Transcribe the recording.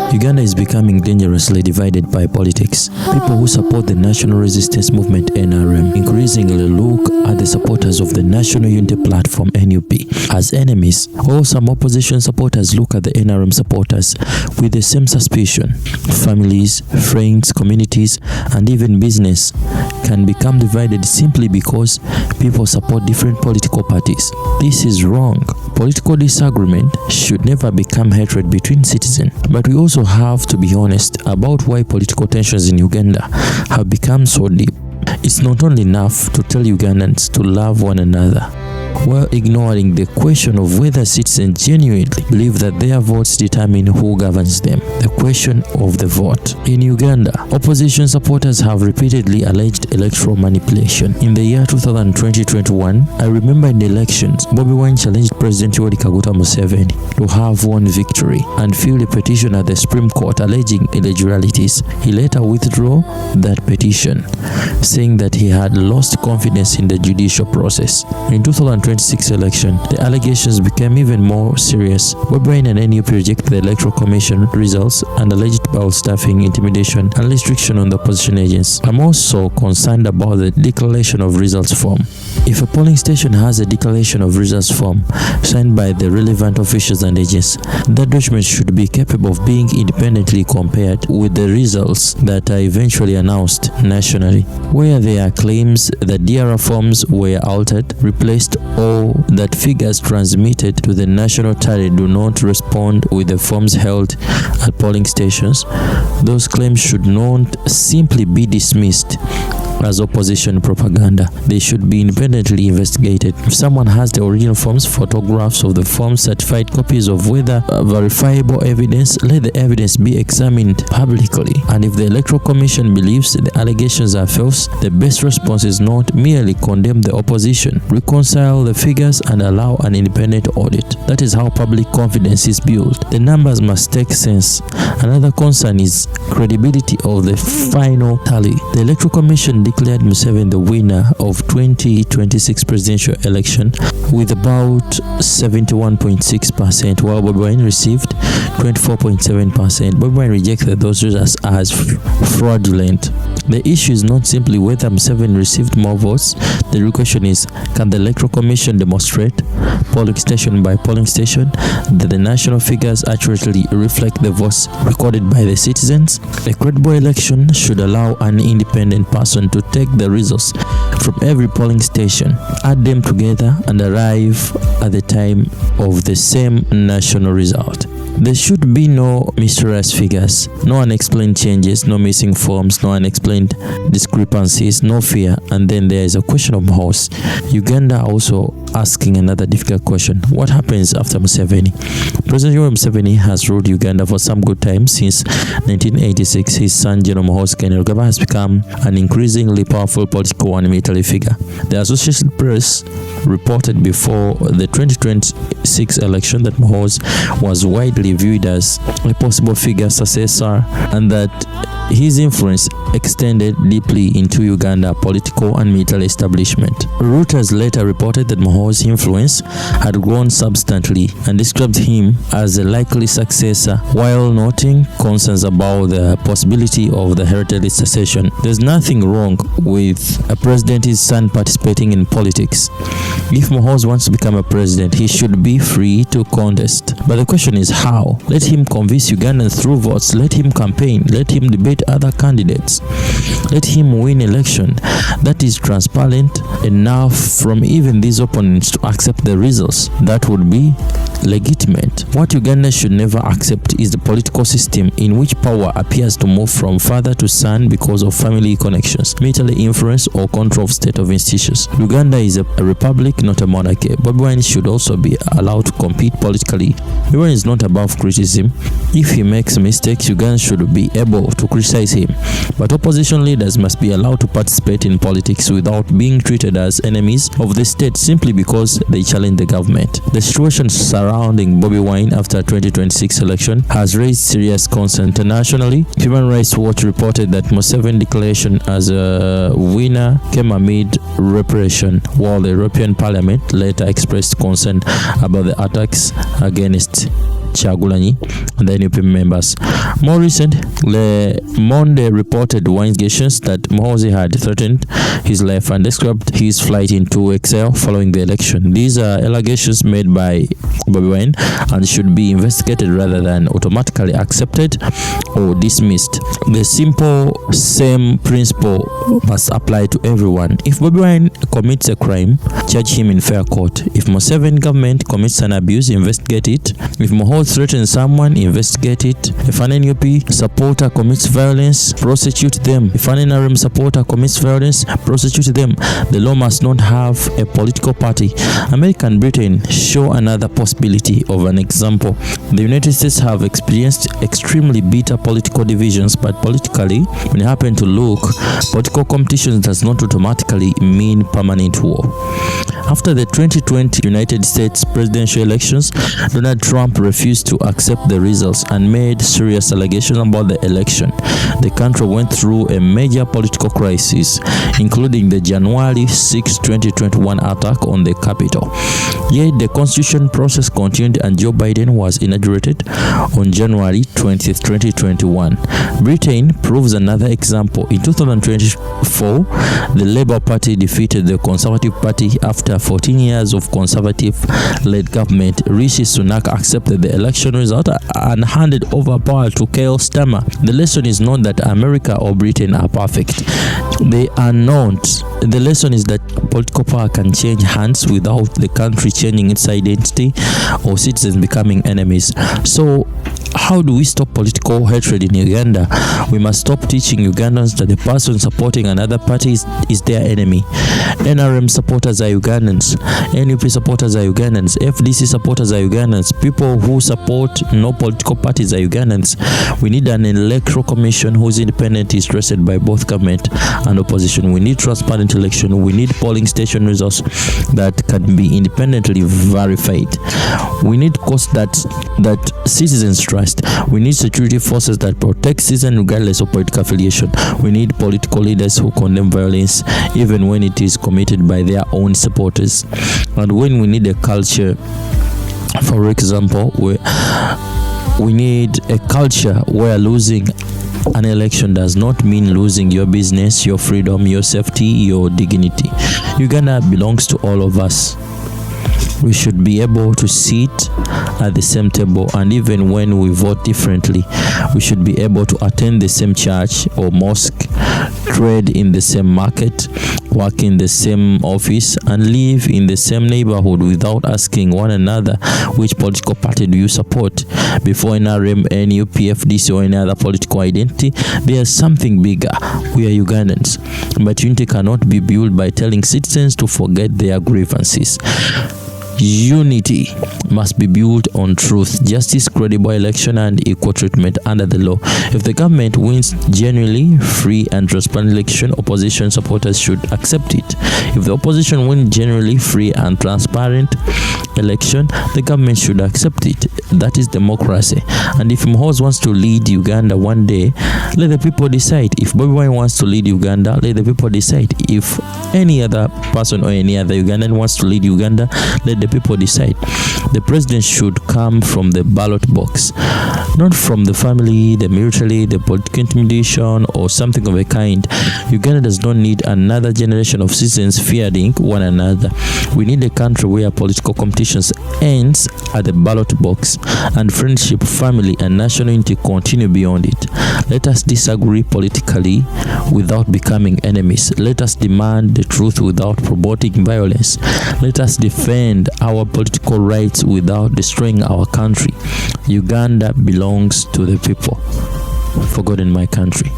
Uganda is becoming dangerously divided by politics. People who support the National Resistance Movement (NRM) increasingly look at the supporters of the National Unity Platform (NUP) as enemies, while some opposition supporters look at the NRM supporters with the same suspicion. Families, friends, communities, and even business can become divided simply because people support different political parties. This is wrong. Political disagreement should never become hatred between citizens, but we also have to be honest about why political tensions in Uganda have become so deep. It's not only enough to tell Ugandans to love one another, while ignoring the question of whether citizens genuinely believe that their votes determine who governs them. The question of the vote. In Uganda, opposition supporters have repeatedly alleged electoral manipulation. In the year 2020-21, I remember in the elections, Bobi Wine challenged President Yoweri Kaguta Museveni to have won victory and filed a petition at the Supreme Court alleging irregularities. He later withdrew that petition, saying that he had lost confidence in the judicial process. In 2026 election, the allegations became even more serious. Bobi Wine and NUP rejected the Electoral Commission results and alleged foul staffing, intimidation, and restriction on the opposition agents. I'm also concerned about the declaration of results form. If a polling station has a declaration of results form signed by the relevant officials and agents, that document should be capable of being independently compared with the results that are eventually announced nationally. Where there are claims that DRR forms were altered, replaced, or that figures transmitted to the national tally do not respond with the forms held at polling stations, those claims should not simply be dismissed as opposition propaganda. They should be independently investigated. If someone has the original forms, photographs of the forms, certified copies of whether verifiable evidence, let the evidence be examined publicly. And if the Electoral Commission believes the allegations are false, the best response is not merely condemn the opposition, reconcile the figures, and allow an independent audit. That is how public confidence is built. The numbers must take sense. Another concern is credibility of the final tally. The Electoral Commission declared Museveni the winner of 2026 presidential election with about 71.6%, while Bobi Wine received 24.7%. Bobi Wine rejected those results as fraudulent. The issue is not simply whether Museveni received more votes. The real question is, can the Electoral Commission demonstrate, polling station by polling station, that the national figures accurately reflect the votes recorded by the citizens? A credible election should allow an independent person to take the results from every polling station, add them together, and arrive at the time of the same national result. There should be no mysterious figures, no unexplained changes, no missing forms, no unexplained discrepancies, no fear. And then there is a question of horse. Uganda also asking another difficult question. What happens after Museveni? President Yoweri Museveni has ruled Uganda for some good time. Since 1986, his son General Muhoozi Kainerugaba has become an increasingly powerful political and military figure. The Associated Press reported before the 2026 election that Muhoozi was widely viewed as a possible figure successor and that his influence extended deeply into Uganda political and military establishment. Reuters later reported that Muhoozi's influence had grown substantially and described him as a likely successor, while noting concerns about the possibility of the hereditary succession. There's nothing wrong with a president's son participating in politics. If Muhoozi wants to become a president, he should be free to contest. But the question is how? Let him convince Ugandans through votes. Let him campaign. Let him debate other candidates. Let him win election that is transparent enough from even these opponents to accept the results. That would be legitimate. What Uganda should never accept is the political system in which power appears to move from father to son because of family connections, military influence, or control of state of institutions. Uganda is a republic, not a monarchy. Bobi Wine should also be allowed to compete politically. Bobi Wine is not above criticism. If he makes mistakes, Uganda should be able to criticize criticize him. But opposition leaders must be allowed to participate in politics without being treated as enemies of the state simply because they challenge the government. The situation surrounding Bobi Wine after 2026 election has raised serious concern internationally. Human Rights Watch reported that Museveni's declaration as a winner came amid repression, while the European Parliament later expressed concern about the attacks against Kyagulanyi and the NUP members. More recent, Le Monde reported allegations that Muhoozi had threatened his life and described his flight into exile following the election. These are allegations made by Bobi Wine and should be investigated rather than automatically accepted or dismissed. The same principle must apply to everyone. If Bobi Wine commits a crime, charge him in fair court. If Museveni government commits an abuse, investigate it. If Muhoozi threatens someone, investigate it. If an NUP supporter commits violence, prosecute them. If an NRM supporter commits violence, prosecute them. The law must not have a political party. America and Britain show another possibility of an example. The United States have experienced extremely bitter political divisions, but politically, when you happen to look, political competition does not automatically mean permanent war. After the 2020 United States presidential elections, Donald Trump refused to accept the results and made serious allegations about the election. The country went through a major political crisis, including the January 6, 2021 attack on the Capitol. Yet the constitution process continued and Joe Biden was inaugurated on January 20, 2021. Britain proves another example. In 2024, the Labour Party defeated the Conservative Party after 14 years of conservative-led government. Rishi Sunak accepted the election result and handed over power to Keir Starmer. The lesson is not that America or Britain are perfect. They are not. The lesson is that political power can change hands without the country changing its identity or citizens becoming enemies. So, how do we stop political hatred in Uganda? We must stop teaching Ugandans that the person supporting another party is their enemy. NRM supporters are Ugandans. NUP supporters are Ugandans. FDC supporters are Ugandans. People who support no political parties are Ugandans. We need an electoral commission whose independent is trusted by both government and opposition. We need transparent election. We need polling station results that can be independently verified. We need costs that citizens trust. We need security forces that protect citizens regardless of political affiliation. We need political leaders who condemn violence even when it is committed by their own supporters. And when we need a culture, for example, we need a culture where losing an election does not mean losing your business, your freedom, your safety, your dignity. Uganda belongs to all of us. We should be able to sit at the same table, and even when we vote differently, we should be able to attend the same church or mosque, trade in the same market, work in the same office, and live in the same neighborhood without asking one another which political party do you support. Before NRM, NUP, FDC, or any other political identity, there is something bigger. We are Ugandans. But unity cannot be built by telling citizens to forget their grievances. Unity must be built on truth, justice, credible election, and equal treatment under the law. If the government wins genuinely free and transparent election, opposition supporters should accept it. If the opposition wins genuinely free and transparent election, the government should accept it. That is democracy. And if Muhoozi wants to lead Uganda one day, let the people decide. If Bobi Wine wants to lead Uganda, let the people decide. If any other person or any other Ugandan wants to lead Uganda, let the people decide. The president should come from the ballot box, not from the family, the military, the political intimidation, or something of a kind. Uganda does not need another generation of citizens fearing one another. We need a country where political competition ends at the ballot box and friendship, family, and national unity continue beyond it. Let us disagree politically without becoming enemies. Let us demand the truth without promoting violence. Let us defend our political rights without destroying our country. Uganda belongs to the people. For God and my country.